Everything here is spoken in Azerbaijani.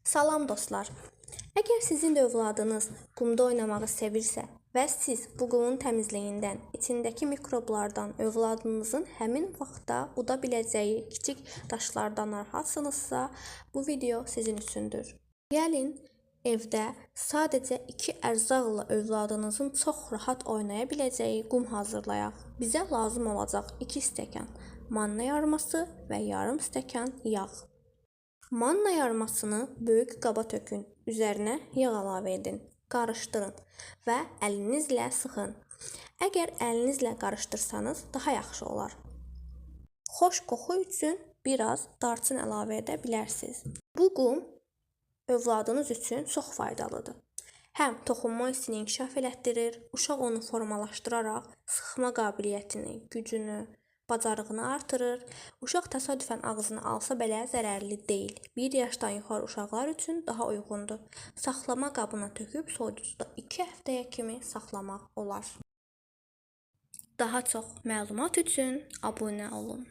Salam dostlar. Əgər sizin də övladınız qumda oynamağı sevirsə və siz bu qumun təmizliyindən, içindəki mikroblardan övladınızın həmin vaxtda uda biləcəyi kiçik daşlardan narahatsınızsa, bu video sizin üçündür. Gəlin evdə sadəcə 2 ərzaqla övladınızın çox rahat oynaya biləcəyi qum hazırlayaq. Bizə lazım olacaq 2 stəkan manna yarması və yarım stəkan yağ. Manna yarmasını böyük qaba tökün, üzərinə yağ əlavə edin, qarışdırın və əlinizlə sıxın. Əgər əlinizlə qarışdırsanız daha yaxşı olar. Xoş qoxu üçün biraz darçın əlavə edə bilərsiniz. Bu qum övladınız üçün çox faydalıdır. Həm toxunma hissini inkişaf elətdirir, uşaq onu formalaşdıraraq sıxma qabiliyyətini, gücünü, bacarığını artırır. Uşaq təsadüfən ağzını alsa belə zərərli deyil. 1 yaşdan yuxarı uşaqlar üçün daha uyğundur. Saxlama qabına töküb soyuducuda 2 həftəyə kimi saxlamaq olar. Daha çox məlumat üçün abunə olun.